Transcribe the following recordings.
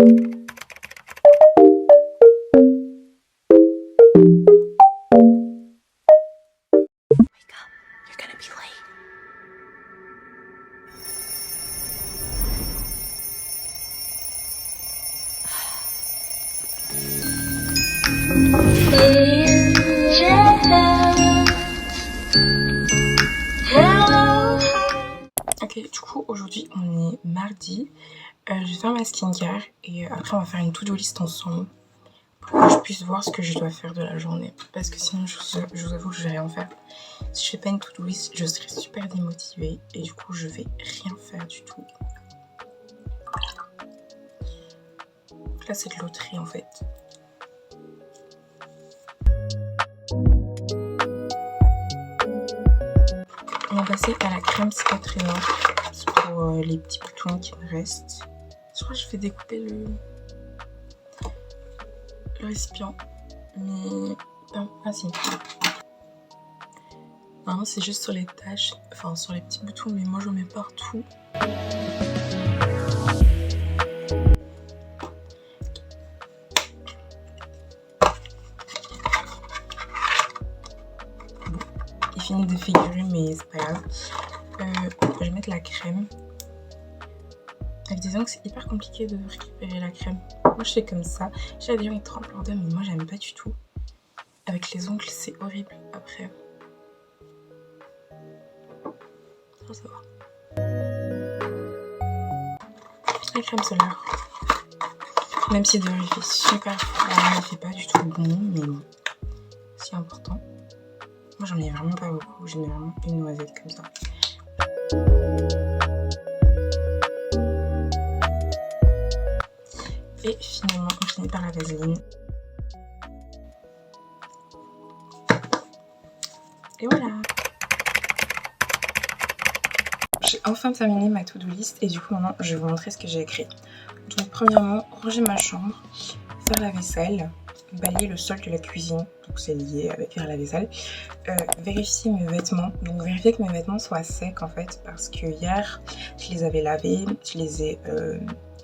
Ok, du coup aujourd'hui on est mardi, je vais faire ma skincare et après on va faire une to-do list ensemble pour que je puisse voir ce que je dois faire de la journée, parce que sinon je vous avoue que je vais rien faire. Si je fais pas une to-do list, je serai super démotivée et du coup je vais rien faire du tout. Donc là c'est de loterie en fait. On va passer à la crème cicatrisantes pour les petits boutons qui me restent. Je crois que je vais découper le récipient, mais non, ah si. Normalement c'est juste sur les taches, enfin sur les petits boutons, mais moi j'en mets partout. Bon, il finit de défigurer, mais c'est pas grave. Je vais mettre la crème. Avec des ongles, c'est hyper compliqué de récupérer la crème. Moi je fais comme ça. J'ai des ongles trempés en deux, mais moi j'aime pas du tout. Avec les ongles, c'est horrible après. Ça va. La crème solaire. Même si dehors il fait super froid, il fait pas du tout bon, mais bon, c'est important. Moi j'en ai vraiment pas beaucoup, j'en ai vraiment une noisette comme ça. Et finalement on finit par la vaseline. Et voilà. J'ai enfin terminé ma to-do list et du coup maintenant je vais vous montrer ce que j'ai écrit. Donc premièrement, ranger ma chambre, faire la vaisselle, balayer le sol de la cuisine, donc c'est lié avec faire la vaisselle, vérifier mes vêtements, donc vérifier que mes vêtements soient secs en fait, parce que hier je les avais lavés, je les ai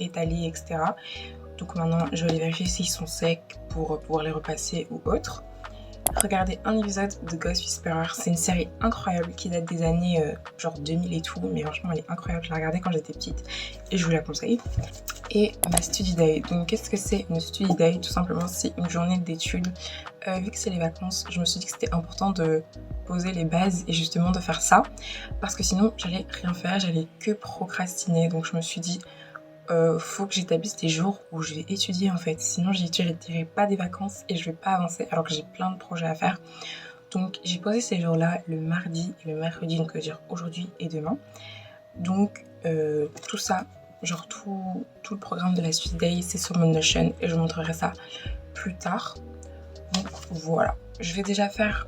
étalés, etc. Donc maintenant je vais les vérifier s'ils sont secs pour pouvoir les repasser ou autre. Regardez un épisode de Ghost Whisperer, c'est une série incroyable qui date des années genre 2000 et tout, mais franchement elle est incroyable, je l'ai regardée quand j'étais petite et je vous la conseille. Et ma study day, donc qu'est-ce que c'est une study day? Tout simplement c'est une journée d'études. Vu que c'est les vacances, je me suis dit que c'était important de poser les bases et justement de faire ça, parce que sinon j'allais rien faire, j'allais que procrastiner. Donc je me suis dit faut que j'établisse des jours où je vais étudier en fait, sinon je dirais pas des vacances et je vais pas avancer alors que j'ai plein de projets à faire. Donc j'ai posé ces jours là le mardi et le mercredi, donc dire aujourd'hui et demain. Donc tout ça, genre tout le programme de la Study Day, c'est sur mon Notion et je vous montrerai ça plus tard. Donc voilà, je vais déjà faire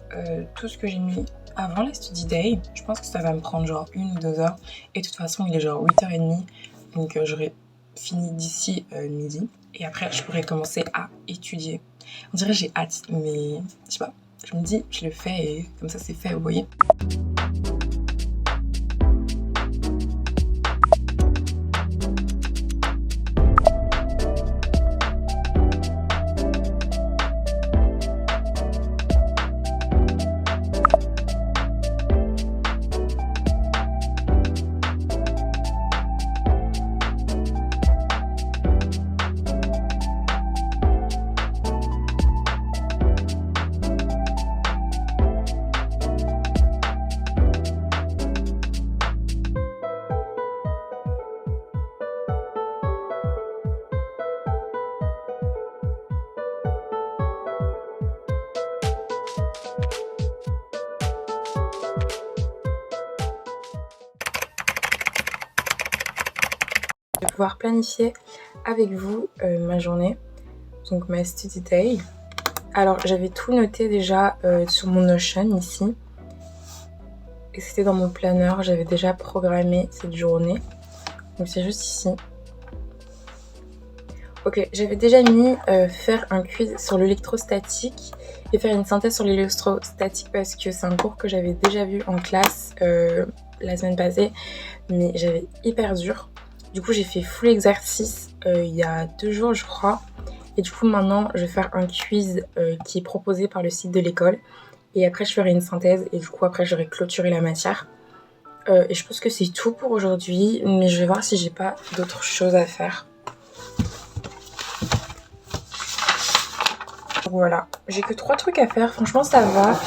tout ce que j'ai mis avant la Study Day. Je pense que ça va me prendre genre 1 ou 2 heures et de toute façon il est genre 8h30, donc j'aurai fini d'ici midi et après je pourrais commencer à étudier. On dirait j'ai hâte, mais je sais pas, je me dis je le fais et comme ça c'est fait, vous voyez. Je vais pouvoir planifier avec vous ma journée, donc ma study day. Alors j'avais tout noté déjà sur mon Notion ici, et c'était dans mon planeur, j'avais déjà programmé cette journée, donc c'est juste ici. Ok, j'avais déjà mis faire un quiz sur l'électrostatique et faire une synthèse sur l'électrostatique parce que c'est un cours que j'avais déjà vu en classe la semaine passée, mais j'avais hyper dur. Du coup j'ai fait full exercice il y a 2 jours je crois. Et du coup maintenant je vais faire un quiz qui est proposé par le site de l'école. Et après je ferai une synthèse et du coup après j'aurai clôturé la matière. Et je pense que c'est tout pour aujourd'hui, mais je vais voir si j'ai pas d'autres choses à faire. Voilà, j'ai que 3 trucs à faire, franchement ça va.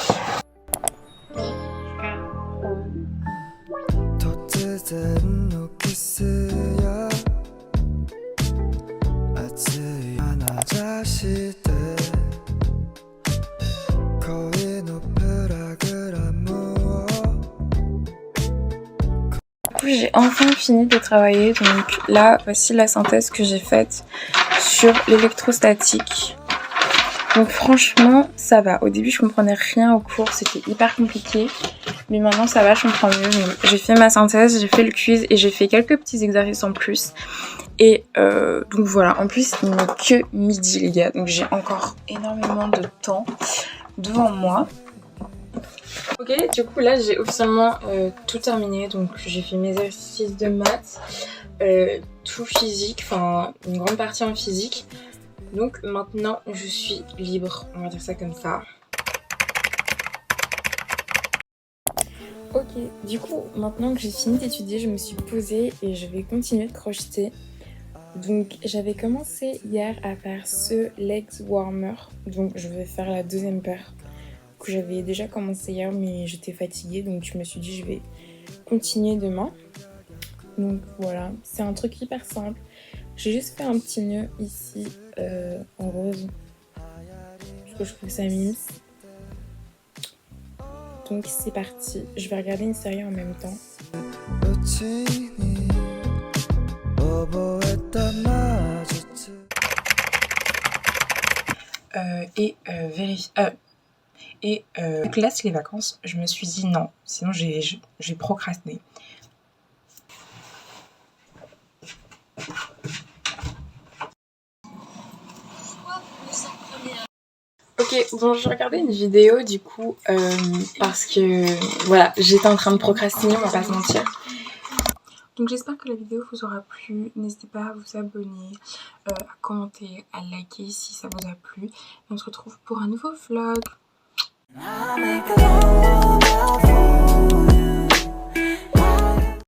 J'ai enfin fini de travailler, donc là voici la synthèse que j'ai faite sur l'électrostatique. Donc franchement ça va, au début je comprenais rien au cours, c'était hyper compliqué, mais maintenant ça va, je comprends mieux. J'ai fait ma synthèse, j'ai fait le quiz et j'ai fait quelques petits exercices en plus. Et donc voilà, en plus il n'est que midi les gars, donc j'ai encore énormément de temps devant moi. Ok, du coup là j'ai officiellement tout terminé, donc j'ai fait mes exercices de maths, tout physique, enfin une grande partie en physique. Donc maintenant je suis libre, on va dire ça comme ça. Ok, du coup maintenant que j'ai fini d'étudier, je me suis posée et je vais continuer de crocheter. Donc j'avais commencé hier à faire ce legs warmer, donc je vais faire la deuxième paire que j'avais déjà commencé hier mais j'étais fatiguée, donc je me suis dit je vais continuer demain. Donc voilà, c'est un truc hyper simple. J'ai juste fait un petit nœud ici en rose parce que je trouve ça mime. Donc c'est parti, je vais regarder une série en même temps. Donc là c'est les vacances, je me suis dit non, sinon j'ai procrastiné. Ok, bon je regardais une vidéo du coup parce que voilà, j'étais en train de procrastiner, on va pas se mentir. Donc j'espère que la vidéo vous aura plu, n'hésitez pas à vous abonner, à commenter, à liker si ça vous a plu. Et on se retrouve pour un nouveau vlog.